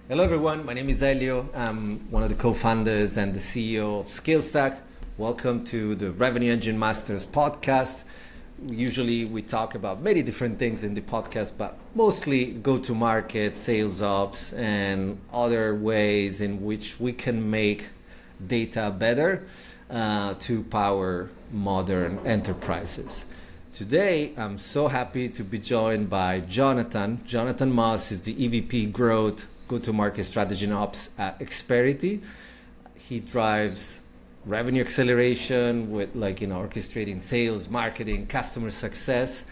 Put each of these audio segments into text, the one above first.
Hello, everyone. My name is Elio. I'm one of the co-founders and the CEO of Scalestack. Welcome to the Revenue Engine Masters podcast. Usually we talk about many different things in the podcast, but mostly go-to-market, sales ops, and other ways in which we can make data better to power modern enterprises. Today, I'm so happy to be joined by Jonathan. Jonathan Moss is the EVP Growth, Go-to-Market Strategy and Ops at Experity. He drives revenue acceleration with orchestrating sales, marketing, customer success.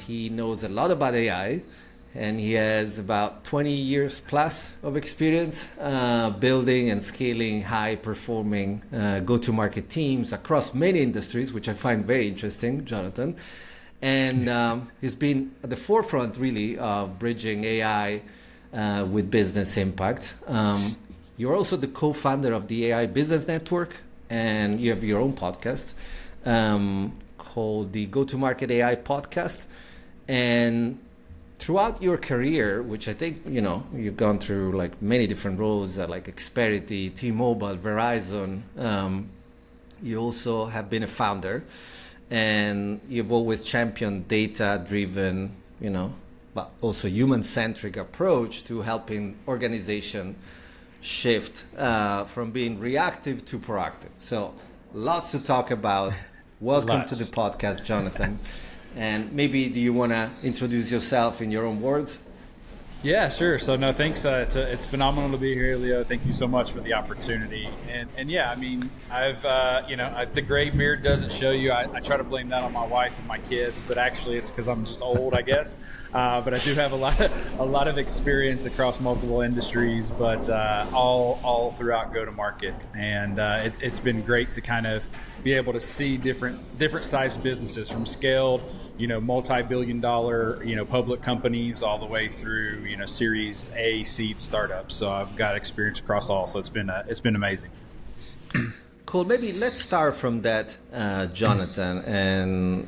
He knows a lot about AI, and he has about 20 years plus of experience building and scaling high-performing go-to-market teams across many industries, which I find very interesting, Jonathan. And he's been at the forefront, really, of bridging AI with business impact. You're also the co-founder of the AI Business Network, and you have your own podcast called the Go-to-Market AI Podcast. And throughout your career, which I think, you've gone through like many different roles at like Experity, T-Mobile, Verizon. You also have been a founder, and you've always championed data-driven, but also human-centric approach to helping organization shift from being reactive to proactive. So lots to talk about. Welcome to the podcast, Jonathan. And maybe do you want to introduce yourself in your own words? Yeah, sure. So no, thanks. It's phenomenal to be here, Leo. Thank you so much for the opportunity. And yeah, I mean, I've the gray beard doesn't show you. I try to blame that on my wife and my kids, but actually it's because I'm just old, I guess. But I do have a lot of experience across multiple industries, but all throughout go-to-market. And it's been great to kind of be able to see different sized businesses from scaled, multi-billion-dollar, public companies all the way through, Series A seed startups. So I've got experience across all. So it's been amazing. Cool. Maybe let's start from that, Jonathan. And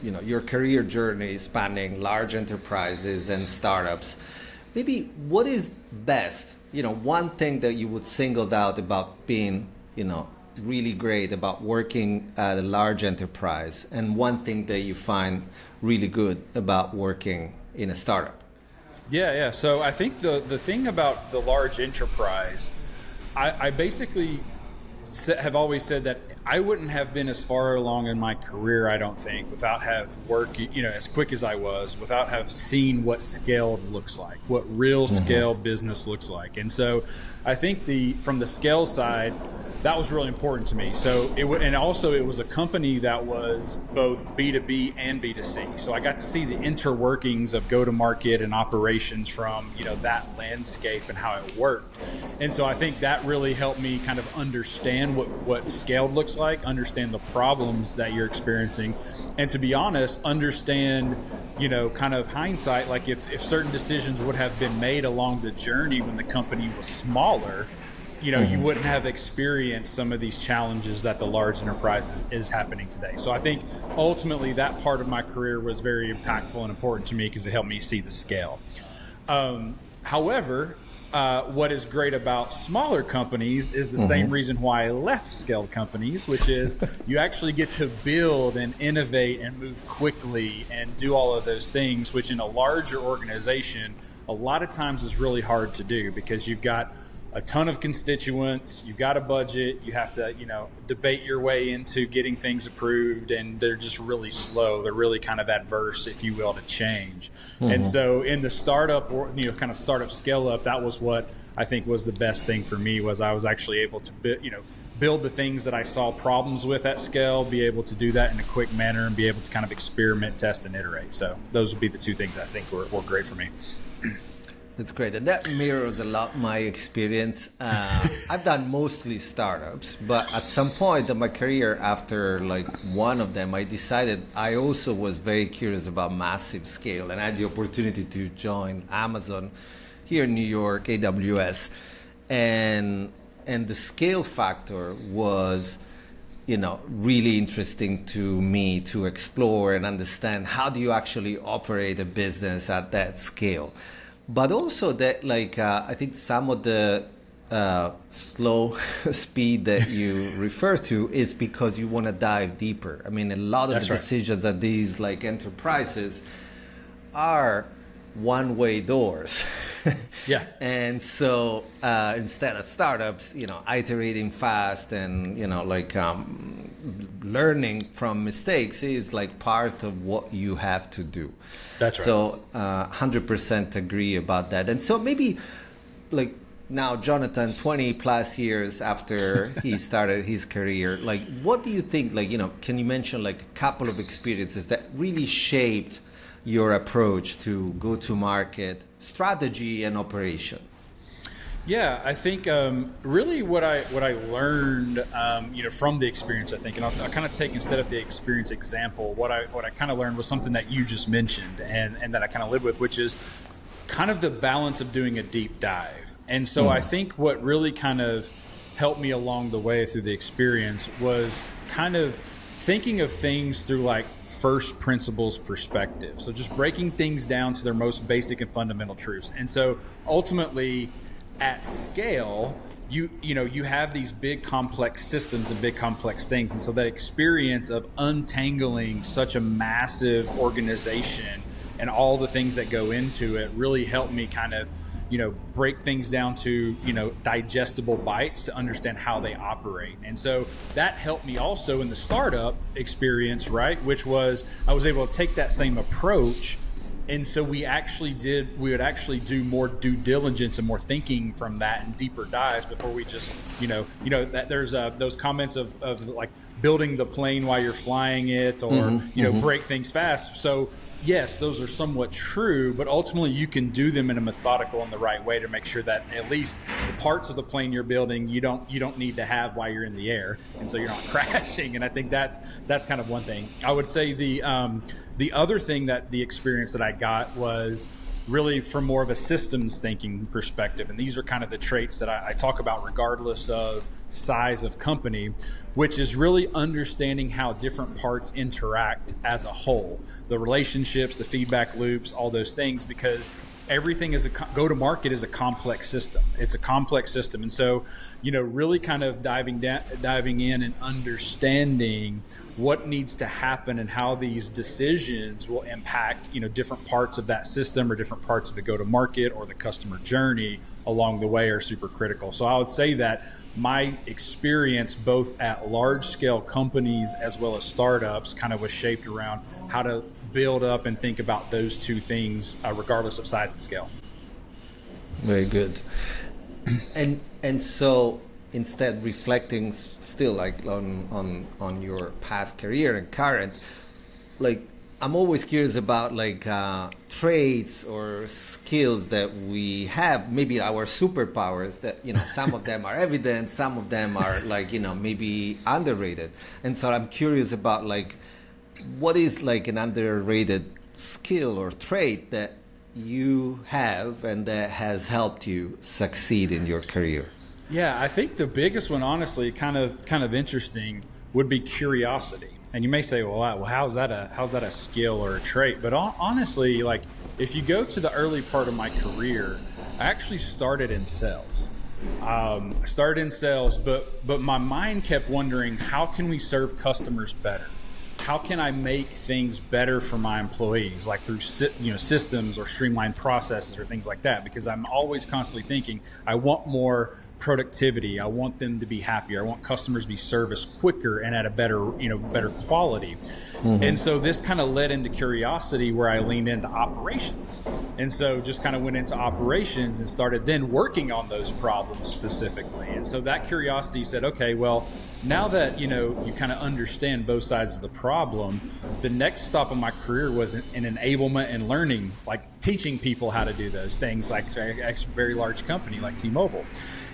your career journey spanning large enterprises and startups. Maybe what is best? One thing that you would single out about being, really great about working at a large enterprise, and one thing that you find really good about working in a startup. Yeah. So I think the thing about the large enterprise, I basically have always said that I wouldn't have been as far along in my career, I don't think, without have worked, as quick as I was, without have seen what scaled looks like, what real scale business looks like. And so I think from the scale side, that was really important to me. So it was a company that was both B2B and B2C. So I got to see the interworkings of go-to-market and operations from, that landscape and how it worked. And so I think that really helped me kind of understand what scaled looks like, understand the problems that you're experiencing, and to be honest, understand, kind of hindsight, like if certain decisions would have been made along the journey when the company was smaller, you wouldn't have experienced some of these challenges that the large enterprise is happening today. So I think ultimately that part of my career was very impactful and important to me because it helped me see the scale. However, what is great about smaller companies is the same reason why I left scaled companies, which is you actually get to build and innovate and move quickly and do all of those things, which in a larger organization, a lot of times is really hard to do because you've got a ton of constituents, you've got a budget, you have to, debate your way into getting things approved, and they're just really slow. They're really kind of adverse, if you will, to change. And so in the startup or, kind of startup scale up, that was what I think was the best thing for me, was I was actually able to, build the things that I saw problems with at scale, be able to do that in a quick manner and be able to kind of experiment, test, and iterate. So those would be the two things I think were great for me. That's great. And that mirrors a lot my experience. I've done mostly startups, but at some point in my career, after one of them, I decided I also was very curious about massive scale, and I had the opportunity to join Amazon here in New York, AWS. And the scale factor was, really interesting to me to explore and understand how do you actually operate a business at that scale. but also that like I think some of the slow speed that you refer to is because you want to dive deeper. I mean, a lot of That's the right. decisions at these like enterprises are one-way doors. Yeah. And so instead of startups, iterating fast and, like learning from mistakes is like part of what you have to do. That's right. So 100% agree about that. And so maybe like now Jonathan, 20 plus years after he started his career, like what do you think, like, can you mention like a couple of experiences that really shaped your approach to go-to-market strategy and operation? Yeah, I think really what I learned, from the experience, I think, and I'll kind of take instead of the experience example, what I kind of learned was something that you just mentioned and that I kind of live with, which is kind of the balance of doing a deep dive. And so I think what really kind of helped me along the way through the experience was kind of thinking of things through like first principles perspective. So just breaking things down to their most basic and fundamental truths. And so ultimately at scale, you have these big complex systems and big complex things. And so that experience of untangling such a massive organization and all the things that go into it really helped me kind of break things down to, digestible bites to understand how they operate. And so that helped me also in the startup experience, right? Which was, I was able to take that same approach. And so we would actually do more due diligence and more thinking from that and deeper dives before we just, that there's those comments of like building the plane while you're flying it or, break things fast. So yes, those are somewhat true, but ultimately you can do them in a methodical and the right way to make sure that at least the parts of the plane you're building, you don't need to have while you're in the air, and so you're not crashing. And I think that's kind of one thing. I would say the other thing that the experience that I got was really from more of a systems thinking perspective. And these are kind of the traits that I talk about regardless of size of company, which is really understanding how different parts interact as a whole, the relationships, the feedback loops, all those things, because everything is go-to-market is a complex system. It's a complex system. And so, really kind of diving in and understanding what needs to happen and how these decisions will impact, different parts of that system or different parts of the go-to-market or the customer journey along the way are super critical. So I would say that my experience both at large-scale companies as well as startups kind of was shaped around how to build up and think about those two things regardless of size and scale. Very good. And so instead reflecting still like on your past career and current, like I'm always curious about like traits or skills that we have, maybe our superpowers that, some of them are evident, some of them are like, maybe underrated. And so I'm curious about like, what is like an underrated skill or trait that you have and that has helped you succeed in your career? Yeah, I think the biggest one, honestly, kind of interesting, would be curiosity. And you may say, well, how's that a skill or a trait? But honestly, like if you go to the early part of my career, I actually started in sales. But my mind kept wondering, how can we serve customers better? How can I make things better for my employees, like through systems or streamlined processes or things like that? Because I'm always constantly thinking, I want more productivity. I want them to be happier. I want customers to be serviced quicker and at a better quality. Mm-hmm. And so this kind of led into curiosity, where I leaned into operations. And so just kind of went into operations and started then working on those problems specifically. And so that curiosity said, okay, well, now that, you kind of understand both sides of the problem, the next stop in my career was in enablement and learning, like teaching people how to do those things, like a very large company like T-Mobile.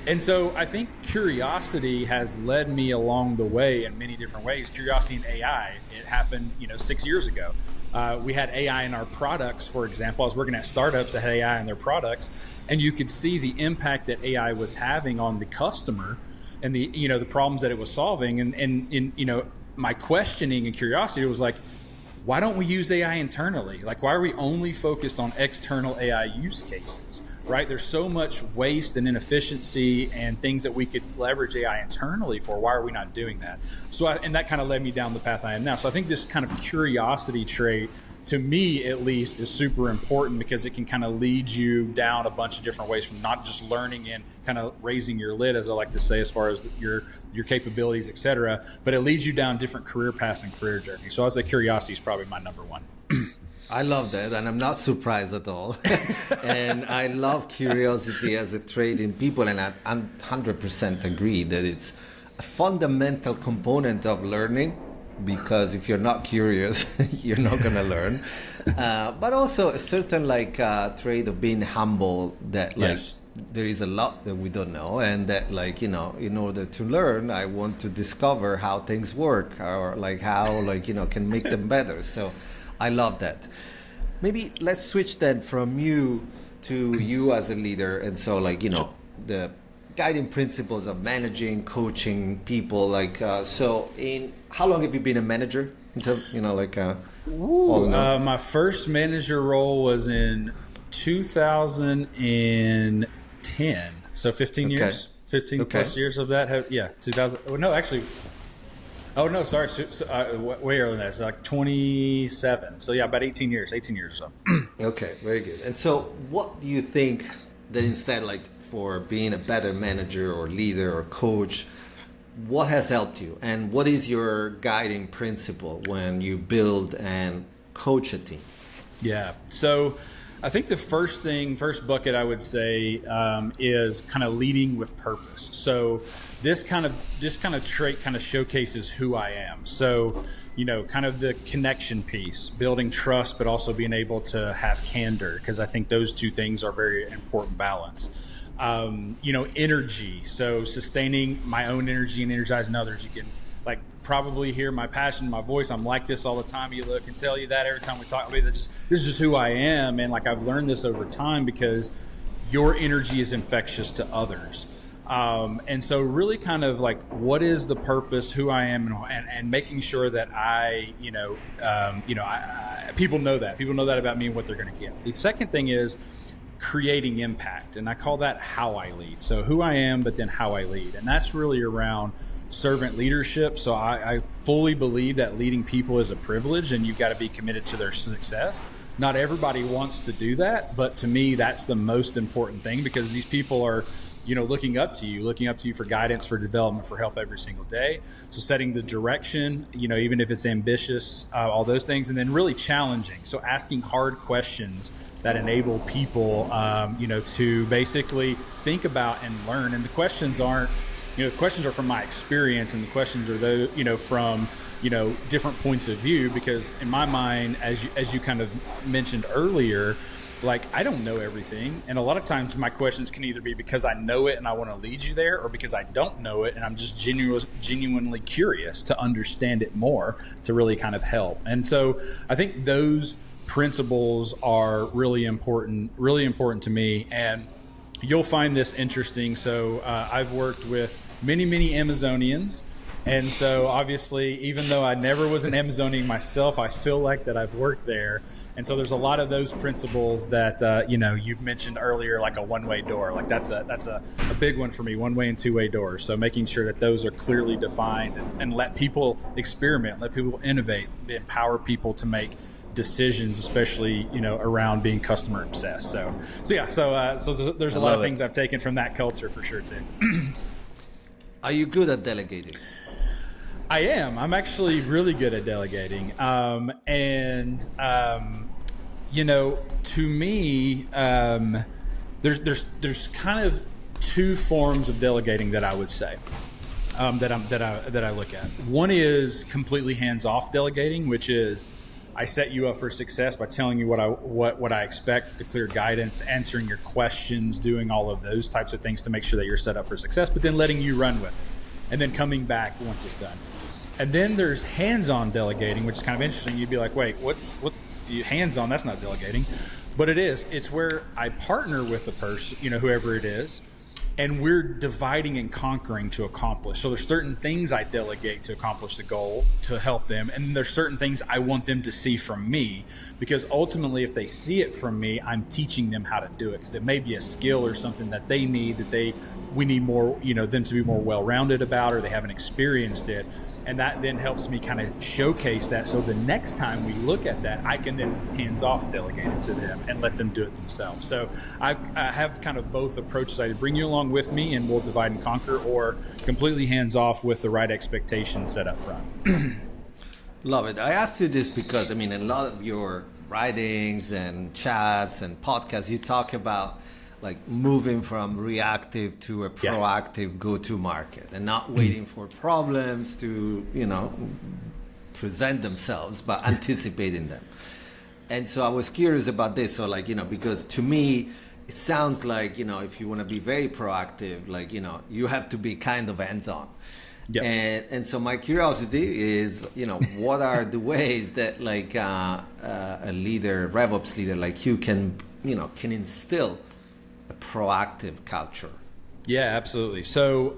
And so I think curiosity has led me along the way in many different ways. Curiosity in AI, it happened, 6 years ago. We had AI in our products, for example. I was working at startups that had AI in their products, and you could see the impact that AI was having on the customer and the problems that it was solving. And my questioning and curiosity was like, why don't we use AI internally? Like, why are we only focused on external AI use cases, right? There's so much waste and inefficiency and things that we could leverage AI internally for. Why are we not doing that? And that kind of led me down the path I am now. So I think this kind of curiosity trait, to me at least, is super important because it can kind of lead you down a bunch of different ways, from not just learning and kind of raising your lid, as I like to say, as far as your capabilities, et cetera, but it leads you down different career paths and career journeys. So I would say curiosity is probably my number one. I love that, and I'm not surprised at all. And I love curiosity as a trait in people, and I 100% agree that it's a fundamental component of learning. Because if you're not curious, you're not going to learn. But also a certain trait of being humble, that yes, there is a lot that we don't know, and that in order to learn, I want to discover how things work, or how can make them better. So I love that. Maybe let's switch then from you to you as a leader, and so the guiding principles of managing, coaching people. How long have you been a manager? My first manager role was in 2010. So 15 years, 15 plus years of that. 2000. Oh, no, actually. Oh, no, sorry. Way earlier than that. So 27. So about 18 years or so. Okay, very good. And so what do you think that instead, for being a better manager or leader or coach, what has helped you, and what is your guiding principle when you build and coach a team? Yeah. So I think the first bucket I would say is kind of leading with purpose. So this kind of trait kind of showcases who I am. So, kind of the connection piece, building trust, but also being able to have candor, because I think those two things are very important balance. Energy. So sustaining my own energy and energizing others. You can probably hear my passion, my voice. I'm like this all the time. You look and tell you that every time we talk. This is just who I am. And I've learned this over time, because your energy is infectious to others. And so really kind of what is the purpose, who I am, and making sure that people know that about me and what they're going to get. The second thing is creating impact, and I call that how I lead. So who I am, but then how I lead, and that's really around servant leadership. So I fully believe that leading people is a privilege, and you've got to be committed to their success. Not everybody wants to do that, but to me, that's the most important thing, because these people are looking up to you for guidance, for development, for help every single day. So setting the direction, even if it's ambitious, all those things, and then really challenging. So asking hard questions that enable people, to basically think about and learn. And the questions aren't, the questions are from my experience, and the questions are those, from, different points of view, because in my mind, as you kind of mentioned earlier, I don't know everything. And a lot of times my questions can either be because I know it and I want to lead you there, or because I don't know it and I'm just genuinely curious to understand it more, to really kind of help. And so I think those principles are really important to me. And you'll find this interesting. So I've worked with many Amazonians. And so obviously, even though I never was an Amazonian myself, I feel like that I've worked there. And so there's a lot of those principles that, you've mentioned earlier, like a one-way door. That's a big one for me, one-way and two-way doors. So making sure that those are clearly defined, and let people experiment, let people innovate, empower people to make decisions, especially, around being customer obsessed. So there's a lot of things I've taken from that culture for sure too. Are you good at delegating? I am. I'm actually really good at delegating. To me, there's kind of two forms of delegating that I would say that I look at. One is completely hands-off delegating, which is I set you up for success by telling you what I expect, the clear guidance, answering your questions, doing all of those types of things to make sure that you're set up for success, but then letting you run with it, and then coming back once it's done. And then there's hands-on delegating, which is kind of interesting. You'd be like, wait, what hands-on? That's not delegating. But it is. It's where I partner with the person, whoever it is, and we're dividing and conquering to accomplish. So there's certain things I delegate to accomplish the goal to help them, and then there's certain things I want them to see from me, because ultimately if they see it from me, I'm teaching them how to do it, because it may be a skill or something that they need, that we need more, them to be more well-rounded about, or they haven't experienced it. And that then helps me kind of showcase that. So the next time we look at that, I can then hands-off delegate it to them and let them do it themselves. So I have kind of both approaches. I bring you along with me and we'll divide and conquer, or completely hands-off with the right expectations set up front. Love it. I asked you this because, in a lot of your writings and chats and podcasts, you talk about like moving from reactive to a proactive go-to market, and not waiting for problems to, present themselves, but anticipating them. And so I was curious about this. So because to me, it sounds like, if you want to be very proactive, you have to be kind of hands-on. Yep. And so my curiosity is, what are the ways that a leader, RevOps leader like you can instill a proactive culture? Yeah, absolutely. So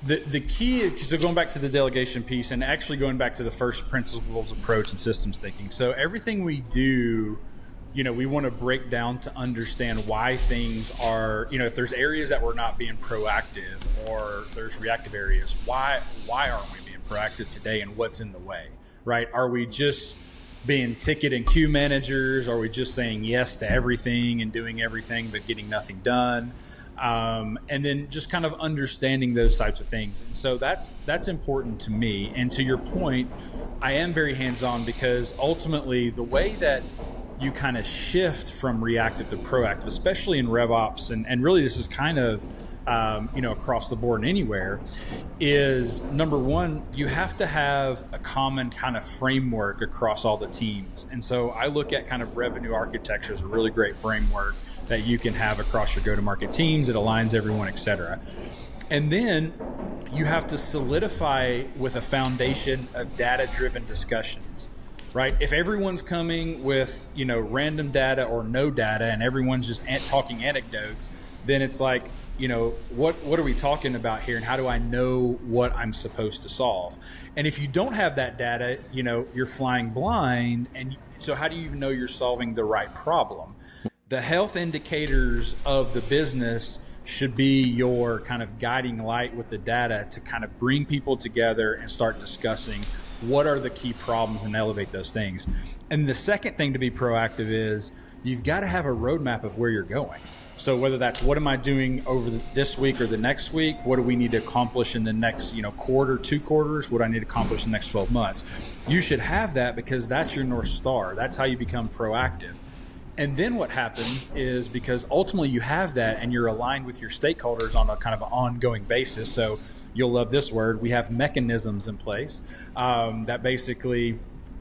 the key is, so going back to the delegation piece, and actually going back to the first principles approach and systems thinking. So everything we do, we want to break down to understand why things are, if there's areas that we're not being proactive, or there's reactive areas, why aren't we being proactive today, and what's in the way, right? Are we just being ticket and queue managers? Are we just saying yes to everything and doing everything but getting nothing done? And then just kind of understanding those types of things. And so that's important to me. And to your point, I am very hands-on, because ultimately the way that you kind of shift from reactive to proactive, especially in RevOps, and really this is kind of across the board and anywhere, is number one, you have to have a common kind of framework across all the teams. And so I look at kind of revenue architecture as a really great framework that you can have across your go-to-market teams. It aligns everyone, et cetera. And then you have to solidify with a foundation of data-driven discussions. Right? If everyone's coming with, random data or no data, and everyone's just talking anecdotes, then it's like, what are we talking about here, and how do I know what I'm supposed to solve? And if you don't have that data, you're flying blind, and so how do you even know you're solving the right problem? The health indicators of the business should be your kind of guiding light with the data to kind of bring people together and start discussing what are the key problems and elevate those things. And the second thing to be proactive is you've got to have a roadmap of where you're going. So whether that's what am I doing over this week or the next week, what do we need to accomplish in the next quarter, 2 quarters, what do I need to accomplish in the next 12 months. You should have that, because that's your North Star. That's how you become proactive. And then what happens is, because ultimately you have that and you're aligned with your stakeholders on a kind of ongoing basis. So you'll love this word. We have mechanisms in place that basically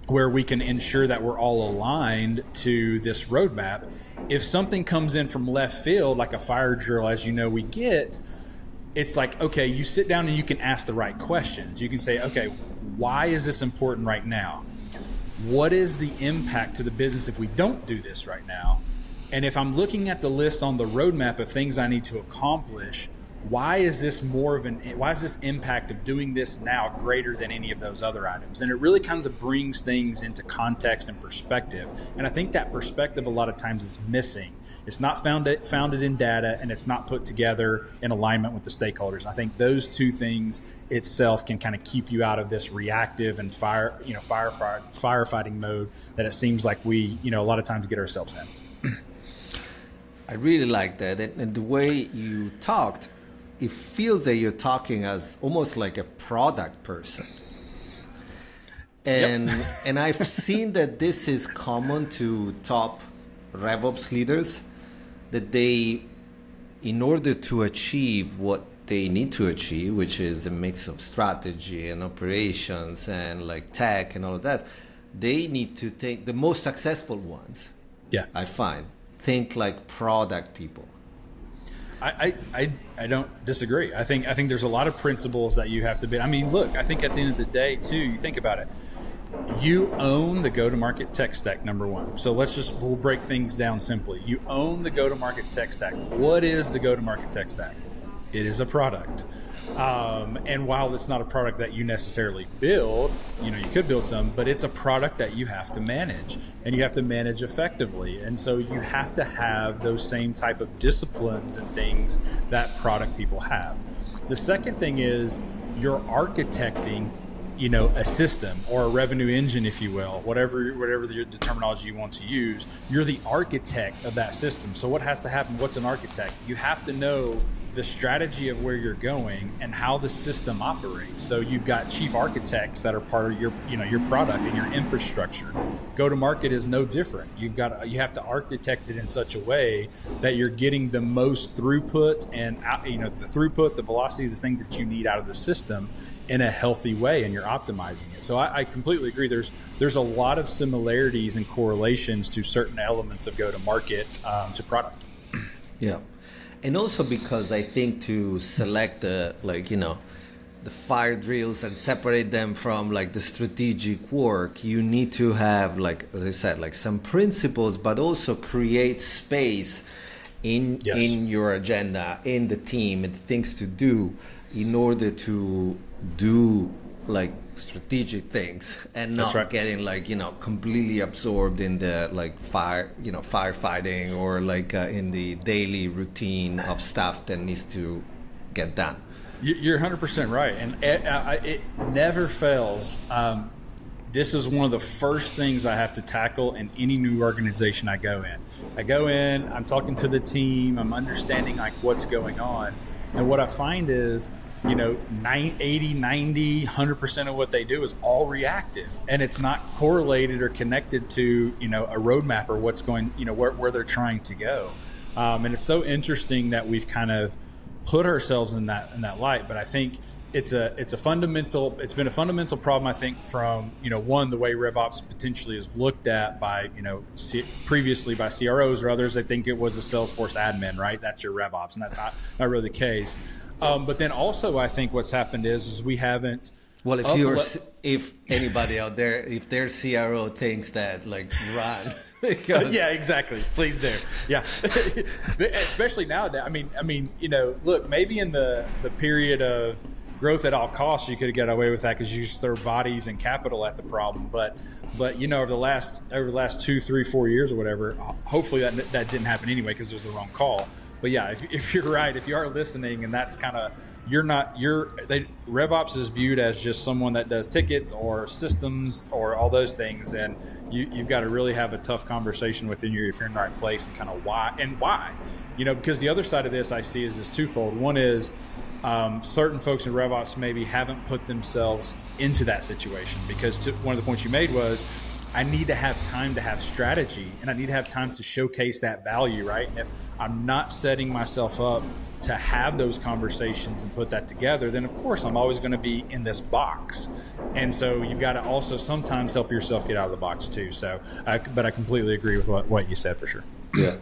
where we can ensure that we're all aligned to this roadmap. If something comes in from left field, like a fire drill, as we get, it's like, okay, you sit down and you can ask the right questions. You can say, okay, why is this important right now? What is the impact to the business if we don't do this right now? And if I'm looking at the list on the roadmap of things I need to accomplish, why is this impact of doing this now greater than any of those other items? And it really kind of brings things into context and perspective. And I think that perspective a lot of times is missing. It's not founded in data, and it's not put together in alignment with the stakeholders. And I think those two things itself can kind of keep you out of this reactive and firefighting mode that it seems like we, a lot of times get ourselves in. I really like that. And the way you talked, it feels that you're talking as almost like a product person. And yep. And I've seen that this is common to top RevOps leaders, that they, in order to achieve what they need to achieve, which is a mix of strategy and operations and like tech and all of that, they need to take the most successful ones. Yeah, I find think like product people. I don't disagree. I think there's a lot of principles that you have to be. I mean, look, I think at the end of the day too, you think about it. You own the go-to-market tech stack, number one. So we'll break things down simply. You own the go-to-market tech stack. What is the go-to-market tech stack? It is a product. And while it's not a product that you necessarily build, you could build some, but it's a product that you have to manage, and you have to manage effectively. And so you have to have those same type of disciplines and things that product people have. The second thing is you're architecting, a system or a revenue engine, if you will, whatever the terminology you want to use. You're the architect of that system. So what has to happen? What's an architect? You have to know the strategy of where you're going and how the system operates. So you've got chief architects that are part of your product and your infrastructure. Go to market is no different. You have to architect it in such a way that you're getting the most throughput and the throughput, the velocity, the things that you need out of the system in a healthy way, and you're optimizing it. So I completely agree. There's a lot of similarities and correlations to certain elements of go to market to product. Yeah. And also because I think to select the fire drills and separate them from the strategic work, you need to have, as I said, some principles, but also create space in your agenda, in the team, and things to do in order to do strategic things and not getting completely absorbed in the firefighting or in the daily routine of stuff that needs to get done. You're 100% right, and it never fails. This is one of the first things I have to tackle in any new organization I go in. I'm talking to the team, I'm understanding what's going on, and what I find is 80, 90, 100% of what they do is all reactive, and it's not correlated or connected to, a roadmap or what's going, where they're trying to go. And it's so interesting that we've kind of put ourselves in that light. But I think it's been a fundamental problem, I think, from, one, the way RevOps potentially is looked at by, previously by CROs or others. I think it was a Salesforce admin, right? That's your RevOps, and that's not really the case. But then also, I think what's happened is we haven't. Well, if anybody out there, if their CRO thinks that run, because yeah, exactly. Please do. Yeah, especially nowadays. I mean, look, maybe in the period of growth at all costs, you could have got away with that because you just throw bodies and capital at the problem. But over the last 2, 3, 4 years or whatever, hopefully that didn't happen anyway because it was the wrong call. But yeah, if you're right, if you are listening, and that's kind of RevOps is viewed as just someone that does tickets or systems or all those things, and you've got to really have a tough conversation within if you're in the right place, and kind of why, because the other side of this I see is twofold. One is certain folks in RevOps maybe haven't put themselves into that situation, because one of the points you made was, I need to have time to have strategy, and I need to have time to showcase that value, right? And if I'm not setting myself up to have those conversations and put that together, then of course I'm always going to be in this box. And so you've got to also sometimes help yourself get out of the box too. So, but I completely agree with what you said for sure. Yeah.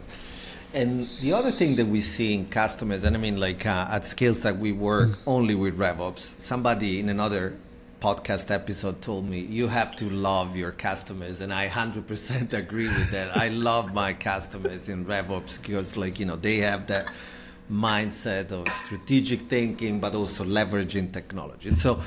And the other thing that we see in customers, and at Scalestack we work only with RevOps. Somebody in another podcast episode told me, you have to love your customers, and I 100% agree with that. I love my customers in RevOps because they have that mindset of strategic thinking, but also leveraging technology. And so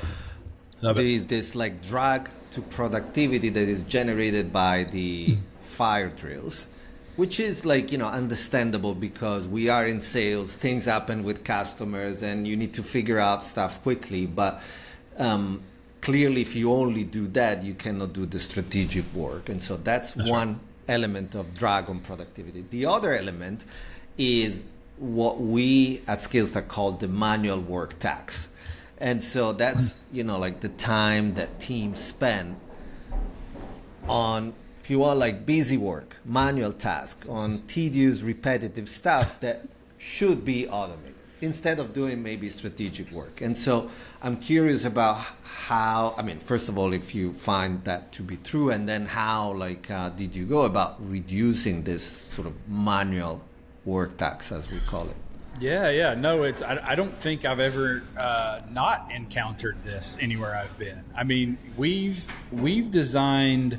there is this drag to productivity that is generated by the fire drills, which is understandable because we are in sales, things happen with customers, and you need to figure out stuff quickly. But clearly, if you only do that, you cannot do the strategic work. And so that's one element of drag on productivity. The other element is what we at Scalestack call the manual work tax. And so that's, the time that teams spend on, if you want, busy work, manual task, on tedious, repetitive stuff that should be automated instead of doing maybe strategic work. And so I'm curious about how, first of all, if you find that to be true, and then how, did you go about reducing this sort of manual work tax, as we call it? Yeah. No, I don't think I've ever not encountered this anywhere I've been. I mean, we've designed,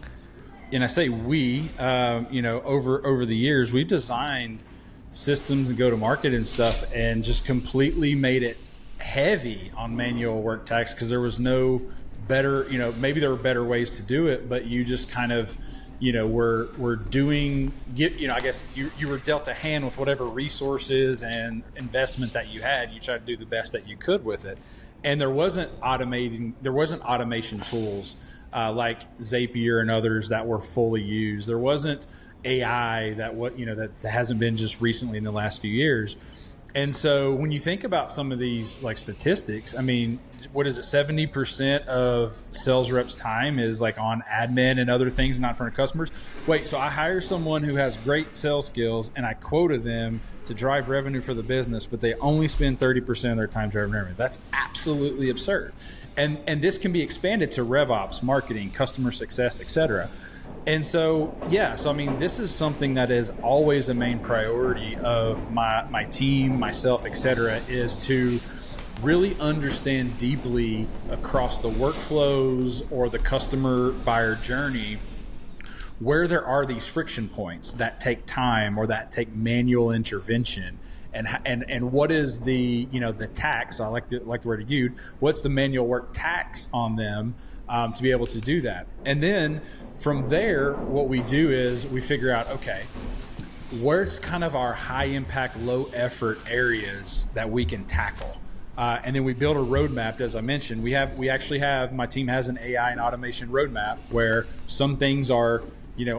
and I say we, over the years, we've designed systems and go to market and stuff, and just completely made it heavy on manual work tasks because there was no better, maybe there were better ways to do it, but you just kind of, we're doing, I guess you were dealt a hand with whatever resources and investment that you had. You tried to do the best that you could with it. And there wasn't automation tools like Zapier and others that were fully used. There wasn't AI that hasn't been just recently in the last few years. And so when you think about some of these like statistics, I mean, what is it? 70% of sales reps' time is like on admin and other things, not in front of customers. Wait, so I hire someone who has great sales skills and I quota them to drive revenue for the business, but they only spend 30% of their time driving revenue. That's absolutely absurd. And this can be expanded to RevOps, marketing, customer success, et cetera. And so, I mean, this is something that is always a main priority of my team, myself, et cetera, is to really understand deeply across the workflows or the customer buyer journey where there are these friction points that take time or that take manual intervention. And what is the the tax? I like the word you used. What's the manual work tax on them to be able to do that? And then from there, what we do is we figure out, okay, where's kind of our high impact, low effort areas that we can tackle. And then we build a roadmap. As I mentioned, my team has an AI and automation roadmap where some things are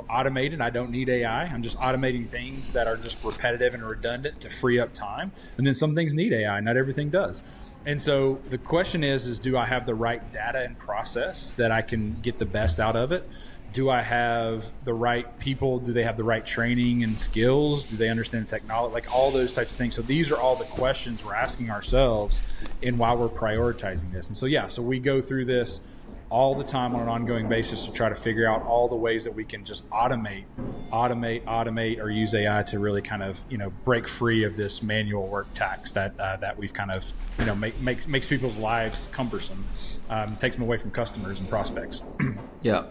automated. I don't need AI. I'm just automating things that are just repetitive and redundant to free up time. And then some things need AI. Not everything does. And so the question is do I have the right data and process that I can get the best out of it? Do I have the right people? Do they have the right training and skills? Do they understand the technology? Like all those types of things. So these are all the questions we're asking ourselves and why we're prioritizing this. And so we go through this all the time on an ongoing basis to try to figure out all the ways that we can just automate, or use AI to really kind of break free of this manual work tax that we've kind of makes people's lives cumbersome, takes them away from customers and prospects. Yeah,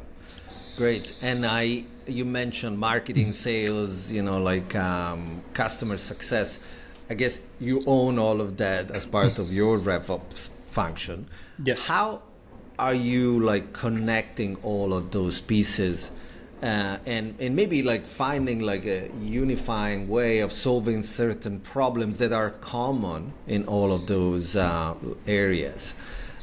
great. And you mentioned marketing, sales, customer success. I guess you own all of that as part of your RevOps function. Yes. How are you connecting all of those pieces and maybe finding a unifying way of solving certain problems that are common in all of those areas?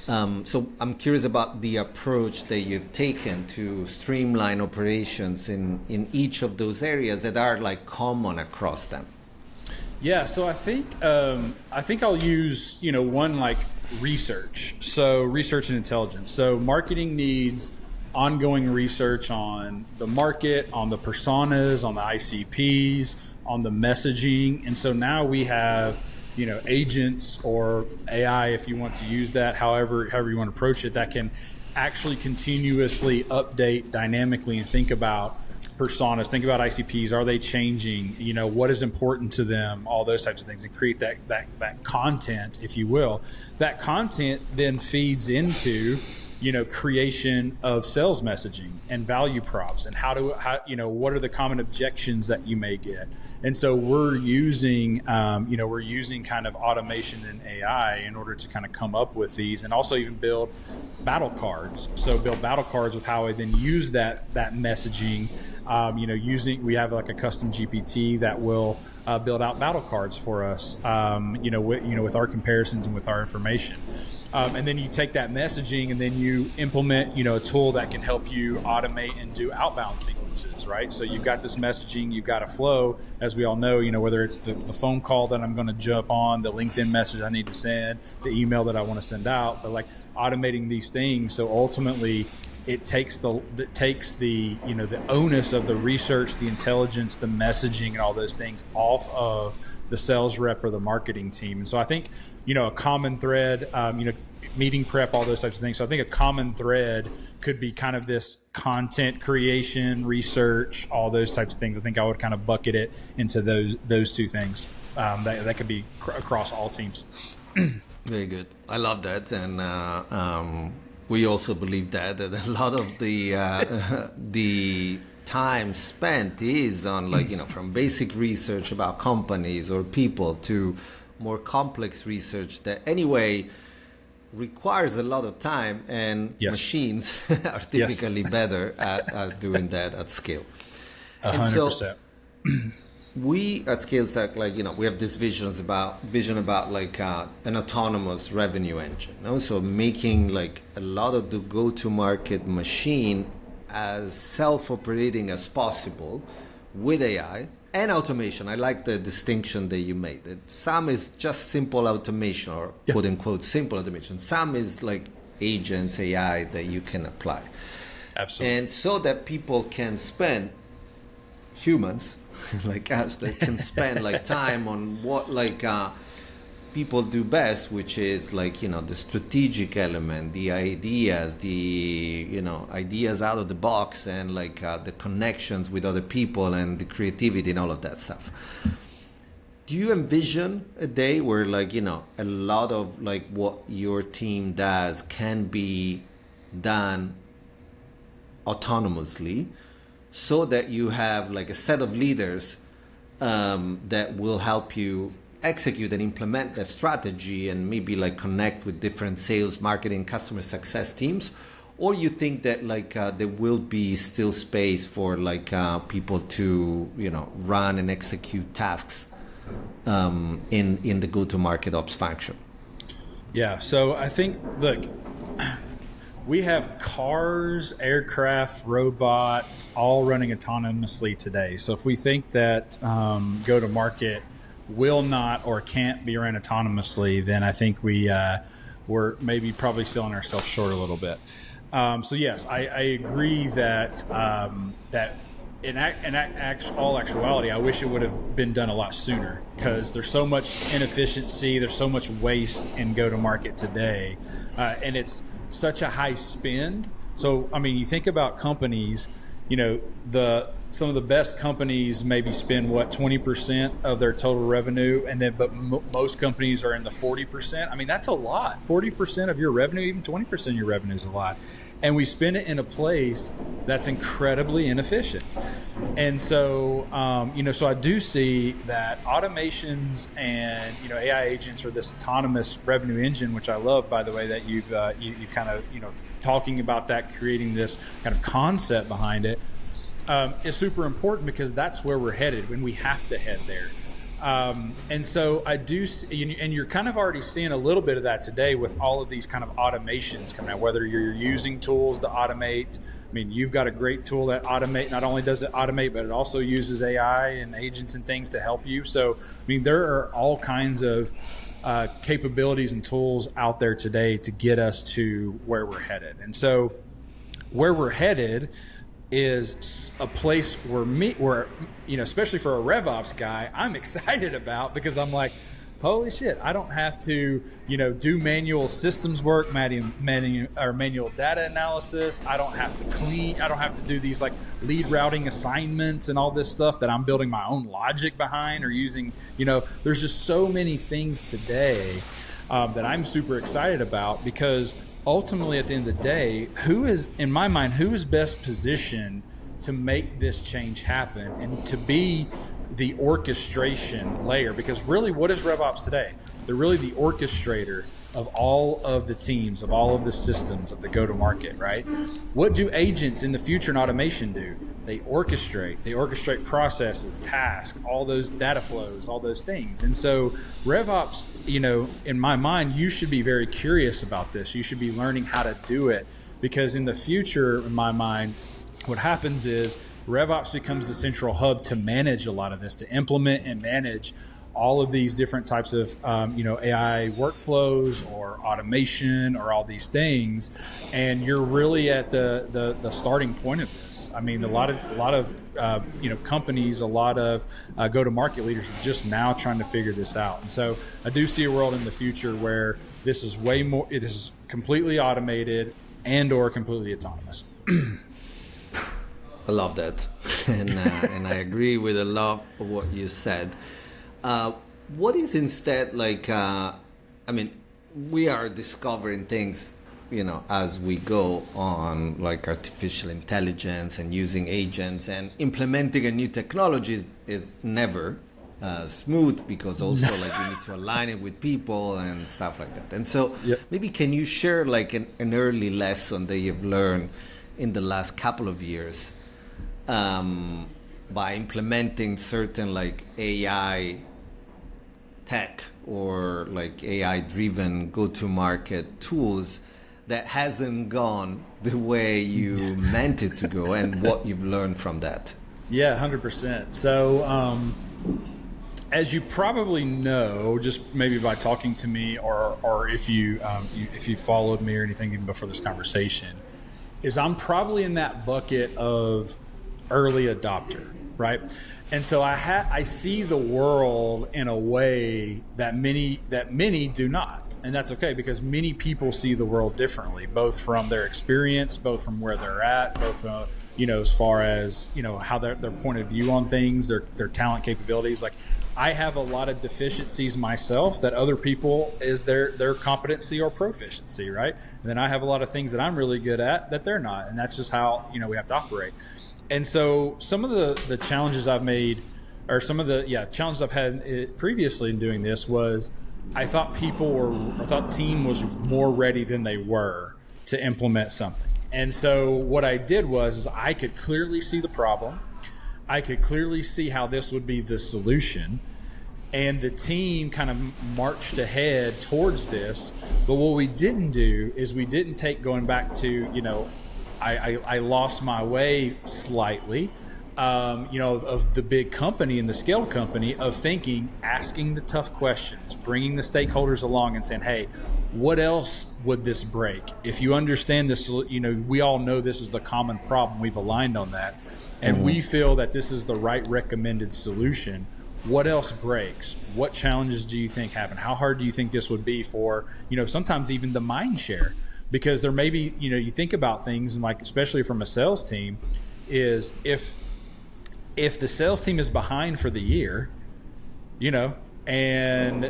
So I'm curious about the approach that you've taken to streamline operations in each of those areas that are common across them. Yeah, so I think I'll use one research. So research and intelligence. So marketing needs ongoing research on the market, on the personas, on the ICPs, on the messaging. And so now we have agents or AI, if you want to use that, however you want to approach it, that can actually continuously update dynamically and think about personas, think about ICPs. Are they changing? What is important to them? All those types of things, and create that content, if you will. That content then feeds into creation of sales messaging and value props, and how what are the common objections that you may get. And so we're using kind of automation and AI in order to kind of come up with these, and also even build battle cards. So build battle cards with how I then use that messaging. We have a custom GPT that will build out battle cards for us, with our comparisons and with our information. And then you take that messaging and then you implement, a tool that can help you automate and do outbound sequences, right? So you've got this messaging, you've got a flow, as we all know, whether it's the phone call that I'm going to jump on, the LinkedIn message I need to send, the email that I want to send out, but automating these things. So ultimately it takes the onus of the research, the intelligence, the messaging, and all those things off of the sales rep or the marketing team. And so I think, a common thread, meeting prep, all those types of things. So I think a common thread could be kind of this content creation, research, all those types of things. I think I would kind of bucket it into those two things. That could be across all teams. Very good. I love that, and we also believe that a lot of the time spent is on from basic research about companies or people to more complex research that anyway requires a lot of time, and machines are typically better at doing that at scale. 100%. So, we at Scalestack, we have this vision about an autonomous revenue engine. So making a lot of the go-to-market machine as self-operating as possible with AI and automation. I like the distinction that you made. That some is just simple automation, or quote unquote simple automation. Some is like agents, AI that you can apply. Absolutely. And so that people can spend, humans like us, that can spend time on what people do best, which is the strategic element, the ideas, ideas out of the box, and the connections with other people and the creativity and all of that stuff. Do you envision a day where a lot of what your team does can be done autonomously, so that you have a set of leaders that will help you execute and implement that strategy, and maybe connect with different sales, marketing, customer success teams? Or you think that there will be still space for people to run and execute tasks in the go-to-market ops function? Yeah, so I think, look, we have cars, aircraft, robots, all running autonomously today. So if we think that go-to-market will not or can't be ran autonomously, then I think we're maybe probably selling ourselves short a little bit. So yes, I agree that that in all actuality, I wish it would have been done a lot sooner, because there's so much inefficiency, there's so much waste in go-to-market today, and it's such a high spend. So I mean, you think about companies, some of the best companies maybe spend 20% of their total revenue, and then most companies are in the 40%. I mean, that's a lot. 40% of your revenue, even 20% of your revenue is a lot. And we spend it in a place that's incredibly inefficient. And so, so I do see that automations and, AI agents, or this autonomous revenue engine, which I love, by the way, that you kind of, talking about that, creating this kind of concept behind it, is super important, because that's where we're headed, and we have to head there. And so I do see, and you're kind of already seeing a little bit of that today with all of these kind of automations coming out, whether you're using tools to automate. I mean, you've got a great tool that not only does it automate, but it also uses AI and agents and things to help you. So, I mean, there are all kinds of capabilities and tools out there today to get us to where we're headed. And so where we're headed is a place where especially for a RevOps guy, I'm excited about, because I'm like, holy shit, I don't have to, do manual systems work, manual data analysis. I don't have to do these lead routing assignments and all this stuff that I'm building my own logic behind, or using, there's just so many things today that I'm super excited about, because ultimately, at the end of the day, who is best positioned to make this change happen and to be the orchestration layer? Because really, what is RevOps today? They're really the orchestrator of all of the teams, of all of the systems of the go-to-market, right? What do agents in the future in automation do? They orchestrate processes, tasks, all those data flows, all those things. And so RevOps, in my mind, you should be very curious about this. You should be learning how to do it, because in the future, in my mind, what happens is RevOps becomes the central hub to manage a lot of this, to implement and manage all of these different types of AI workflows or automation or all these things, and you're really at the starting point of this. I mean, a lot of companies, a lot of go-to-market leaders are just now trying to figure this out. And so I do see a world in the future where This is way more. It is completely automated and or completely autonomous. I love that, and I agree with a lot of what you said. What is instead like? I mean, we are discovering things, as we go on, like artificial intelligence and using agents and implementing a new technology is never smooth, because also like you need to align it with people and stuff like that. And so maybe can you share like an early lesson that you've learned in the last couple of years by implementing certain like AI tech or like AI driven go-to-market tools that hasn't gone the way you meant it to go, and what you've learned from that? Yeah, 100%. So, as you probably know, just maybe by talking to me, or if you followed me or anything even before this conversation, is I'm probably in that bucket of early adopter, right? And so I see the world in a way that many do not, and that's okay, because many people see the world differently, both from their experience, both from where they're at, both as far as how their point of view on things, their talent capabilities. Like, I have a lot of deficiencies myself that other people is their competency or proficiency, right? And then I have a lot of things that I'm really good at that they're not, and that's just how we have to operate. And so some of the challenges I've made, or some of the challenges I've had previously in doing this, was I thought team was more ready than they were to implement something. And so what I did was I could clearly see the problem. I could clearly see how this would be the solution. And the team kind of marched ahead towards this. But what we didn't do is we didn't take, going back to, I lost my way slightly, of the big company and the scale company, of asking the tough questions, bringing the stakeholders along and saying, hey, what else would this break? If you understand this, we all know this is the common problem. We've aligned on that. And we feel that this is the right recommended solution. What else breaks? What challenges do you think happen? How hard do you think this would be for, sometimes even the mind share? Because there may be, you think about things, and like, especially from a sales team, is if the sales team is behind for the year, and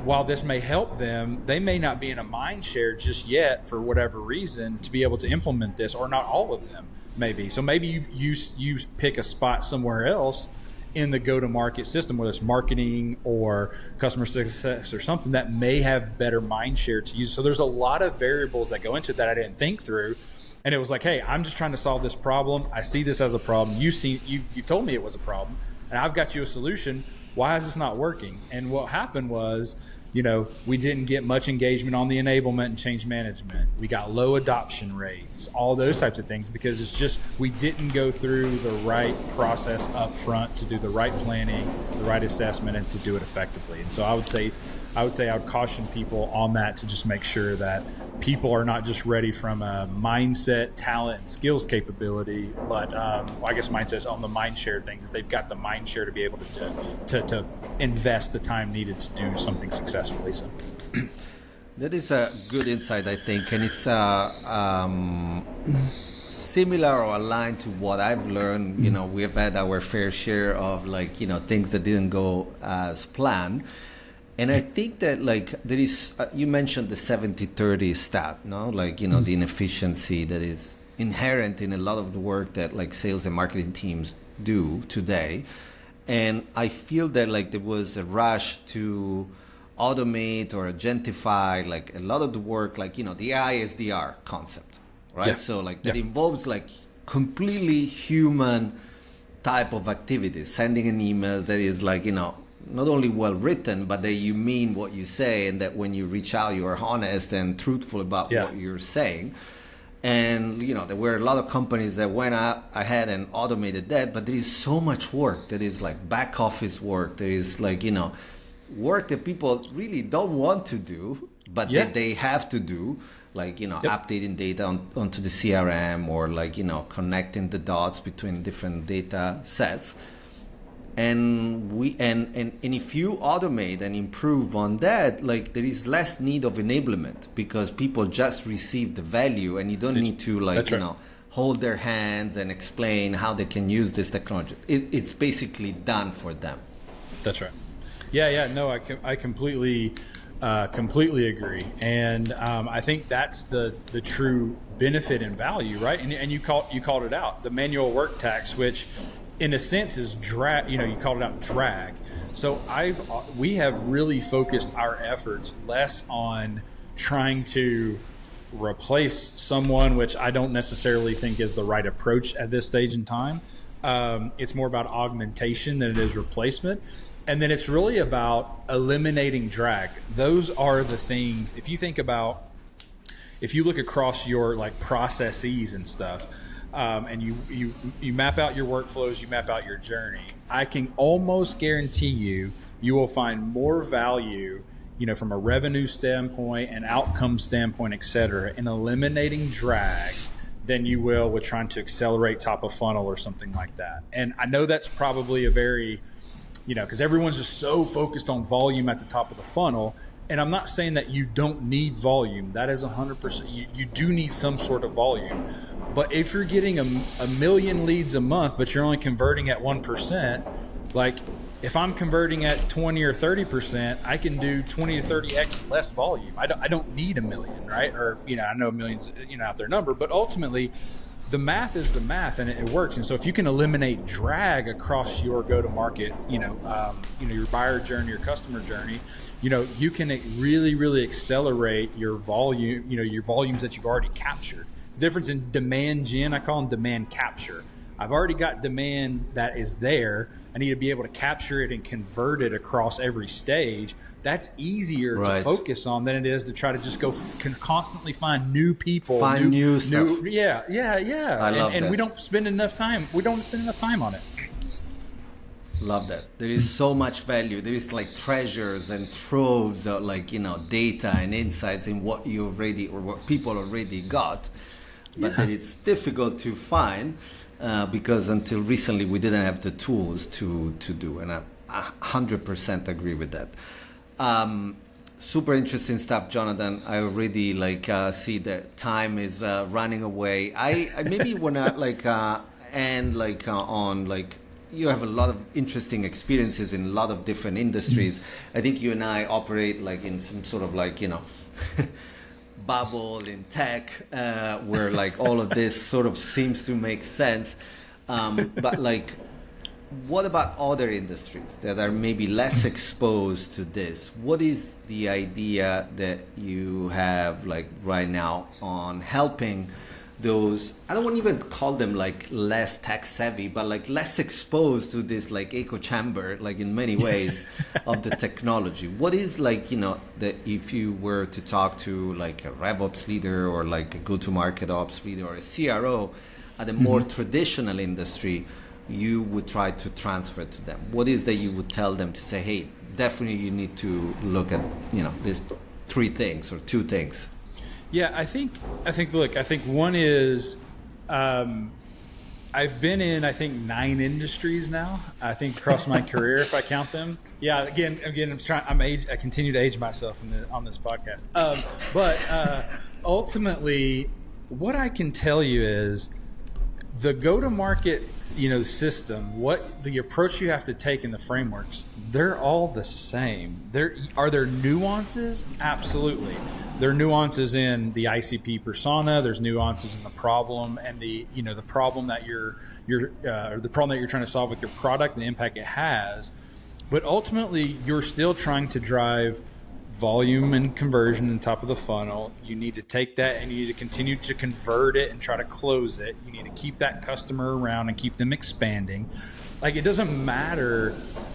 while this may help them, they may not be in a mind share just yet for whatever reason to be able to implement this, or not all of them maybe. So maybe you pick a spot somewhere else in the go-to-market system, whether it's marketing or customer success or something, that may have better mind share to use. So there's a lot of variables that go into it that I didn't think through. And it was like, hey, I'm just trying to solve this problem. I see this as a problem. You've told me it was a problem, and I've got you a solution. Why is this not working? And what happened was, we didn't get much engagement on the enablement and change management. We got low adoption rates, all those types of things, because it's just, we didn't go through the right process up front to do the right planning, the right assessment, and to do it effectively. And so I would say I would caution people on that, to just make sure that people are not just ready from a mindset, talent, and skills capability, but I guess mindset's on the mind share thing, that they've got the mind share to be able to invest the time needed to do something successfully. So that is a good insight, I think, and it's similar or aligned to what I've learned. We have had our fair share of things that didn't go as planned. And I think that there is, you mentioned the 70-30 stat, no? The inefficiency that is inherent in a lot of the work that sales and marketing teams do today. And I feel that there was a rush to automate or agentify a lot of the work, the ISDR concept, right? Yeah. So that involves completely human type of activities, sending an email that is not only well written, but that you mean what you say, and that when you reach out, you are honest and truthful about what you're saying. And there were a lot of companies that went ahead and automated that, but there is so much work that is back office work. There is work that people really don't want to do, but that they have to do, updating data onto the CRM, or connecting the dots between different data sets. And if you automate and improve on that, like there is less need of enablement because people just receive the value, and you don't need to hold their hands and explain how they can use this technology. It's basically done for them. That's right. Yeah. No, I completely agree, and I think that's the true benefit and value, right? And you called it out, the manual work tax, which in a sense is drag. You called it out, drag. So we have really focused our efforts less on trying to replace someone, which I don't necessarily think is the right approach at this stage in time. It's more about augmentation than it is replacement. And then it's really about eliminating drag. Those are the things, if you look across your like processes and stuff, and you map out your workflows, you map out your journey, I can almost guarantee you will find more value, from a revenue standpoint and outcome standpoint, et cetera, in eliminating drag than you will with trying to accelerate top of funnel or something like that. And I know that's probably a very, because everyone's just so focused on volume at the top of the funnel. And I'm not saying that you don't need volume. That is 100%. You do need some sort of volume. But if you're getting a million leads a month, but you're only converting at 1%, like if I'm converting at 20 or 30%, I can do 20 to 30x less volume. I don't need a million, right? Or, I know a million's, out there number, but ultimately the math is the math, and it works. And so if you can eliminate drag across your go-to-market, your buyer journey, your customer journey, you can really, really accelerate your volume, your volumes that you've already captured. It's the difference in demand gen. I call them demand capture. I've already got demand that is there. I need to be able to capture it and convert it across every stage. That's easier to focus on than it is to try to just go constantly find new people, find new stuff. Yeah. I love that. And we don't spend enough time. We don't spend enough time on it. Love that. There is so much value. There is like treasures and troves of data and insights in what you already or what people already got, but that it's difficult to find. Because until recently we didn't have the tools to do, and I 100% agree with that. Super interesting stuff, Jonathan. I already see that time is running away. I maybe wanna end on you have a lot of interesting experiences in a lot of different industries. I think you and I operate in some sort of bubble in tech where all of this sort of seems to make sense, but what about other industries that are maybe less exposed to this? What is the idea that you have right now on helping those, I don't want to even call them less tech savvy, but less exposed to this echo chamber in many ways of the technology? What is that if you were to talk to a RevOps leader or a go-to-market ops leader or a CRO at a more traditional industry, you would try to transfer to them? What is that you would tell them to say, hey, definitely you need to look at these three things or two things? Yeah, I think one is, I've been in, 9 industries now, I think across my career, if I count them. Yeah. Again, I continue to age myself on this podcast. But ultimately what I can tell you is the go-to-market, system, what the approach you have to take in the frameworks, they're all the same. Are there nuances? Absolutely. There are nuances in the ICP persona. There's nuances in the problem and the problem that the problem that you're trying to solve with your product and the impact it has. But ultimately, you're still trying to drive volume and conversion on top of the funnel. You need to take that and you need to continue to convert it and try to close it. You need to keep that customer around and keep them expanding. It doesn't matter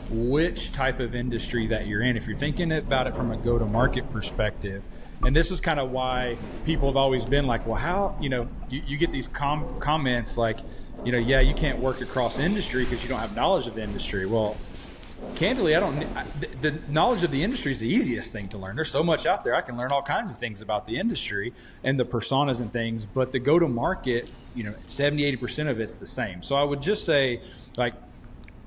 which type of industry that you're in. If you're thinking about it from a go-to-market perspective, and this is kind of why people have always been well, how, you get these comments yeah, you can't work across industry because you don't have knowledge of the industry. Well, candidly, the knowledge of the industry is the easiest thing to learn. There's so much out there. I can learn all kinds of things about the industry and the personas and things, but the go-to-market, 70, 80% of it's the same. So I would just say,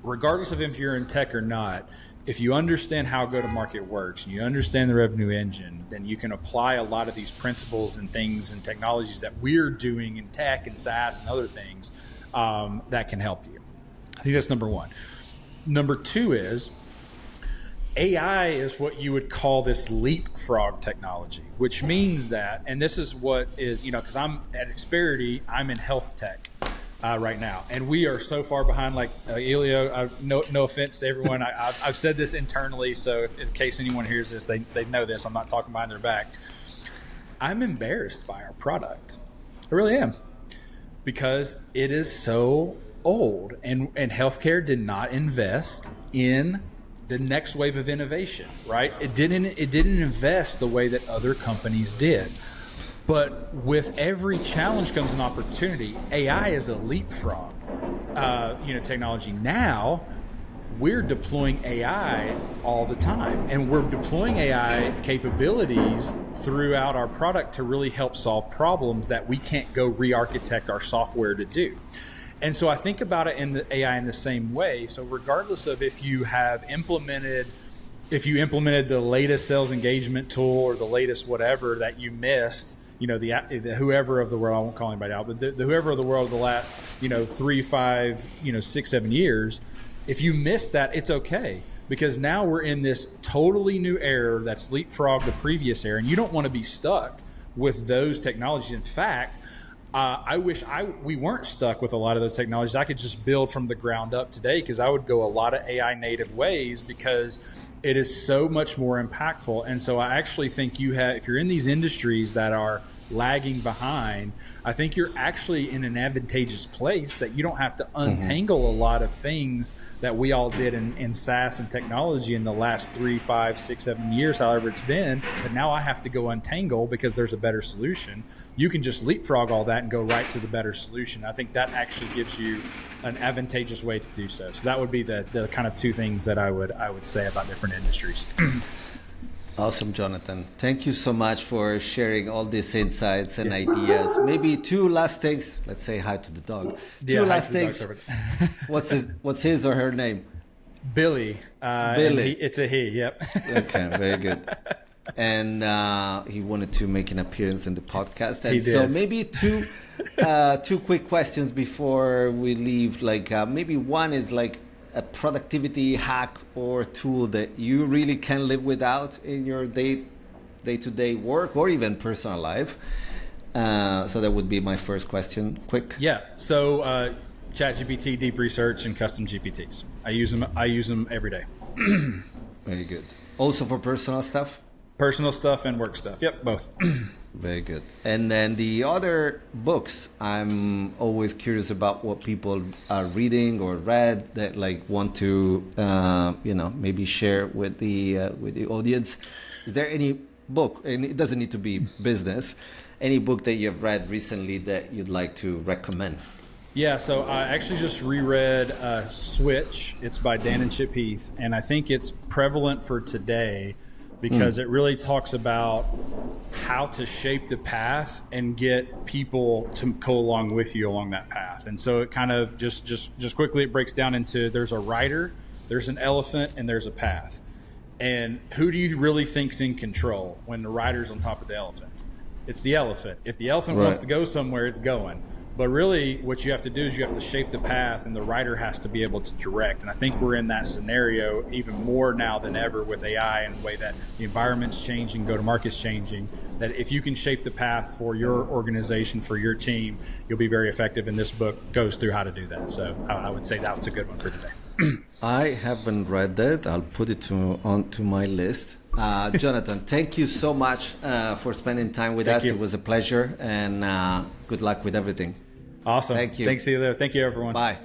regardless of if you're in tech or not, if you understand how go-to-market works and you understand the revenue engine, then you can apply a lot of these principles and things and technologies that we're doing in tech and SaaS and other things that can help you. I think that's number one. Number two is AI is what you would call this leapfrog technology, which means that, and this is what is, because I'm at Experity, I'm in health tech right now, and we are so far behind. Like Elio, no offense to everyone, I've said this internally, so in case anyone hears this, they know this. I'm not talking behind their back. I'm embarrassed by our product. I really am, because it is so old, and healthcare did not invest in the next wave of innovation, right? It didn't invest the way that other companies did. But with every challenge comes an opportunity. AI is a leapfrog, technology. Now we're deploying AI all the time, and we're deploying AI capabilities throughout our product to really help solve problems that we can't go re-architect our software to do. And so I think about it in the AI in the same way. So regardless of if you implemented the latest sales engagement tool or the latest whatever that you missed, the whoever of the world, I won't call anybody out, but the whoever of the world of the last, 3, 5, 6, 7 years, if you missed that, it's okay. Because now we're in this totally new era that's leapfrogged the previous era, and you don't want to be stuck with those technologies. In fact, I wish we weren't stuck with a lot of those technologies. I could just build from the ground up today, because I would go a lot of AI native ways, because it is so much more impactful. And so I actually think if you're in these industries that are lagging behind, I think you're actually in an advantageous place that you don't have to untangle a lot of things that we all did in SaaS and technology in the last 3, 5, 6, 7 years, however it's been. But now I have to go untangle because there's a better solution. You can just leapfrog all that and go right to the better solution. I think that actually gives you an advantageous way to do so. So that would be the kind of two things that I would say about different industries. Awesome, Jonathan. Thank you so much for sharing all these insights and ideas. Maybe two last things. Let's say hi to the dog. Two last things. What's his or her name? Billy. Billy. It's a he. Yep. Okay, very good. And he wanted to make an appearance in the podcast. And he did. So maybe two quick questions before we leave. Maybe one is a productivity hack or tool that you really can live without in your day-to-day work or even personal life. So that would be my first question. Quick. Yeah. So ChatGPT, deep research, and custom GPTs. I use them every day. Very good. Also for personal stuff? Personal stuff and work stuff. Yep, both. Very good. And then the other books, I'm always curious about what people are reading or read that want to maybe share with the audience. Is there any book, and it doesn't need to be business, any book that you've read recently that you'd like to recommend? Yeah, so I actually just reread Switch. It's by Dan and Chip Heath, and I think it's prevalent for today because it really talks about how to shape the path and get people to go along with you along that path. And so it kind of just quickly, it breaks down into there's a rider, there's an elephant, and there's a path. And who do you really think's in control when the rider's on top of the elephant? It's the elephant. If the elephant wants to go somewhere, it's going. But really, what you have to do is you have to shape the path, and the rider has to be able to direct. And I think we're in that scenario even more now than ever with AI and the way that the environment's changing, go-to-market's changing, that if you can shape the path for your organization, for your team, you'll be very effective. And this book goes through how to do that. So I would say that's a good one for today. I haven't read that. I'll put it onto my list. Jonathan, thank you so much for spending time with us. It was a pleasure, and good luck with everything. Awesome. Thank you. Thanks, Elio. Thank you, everyone. Bye.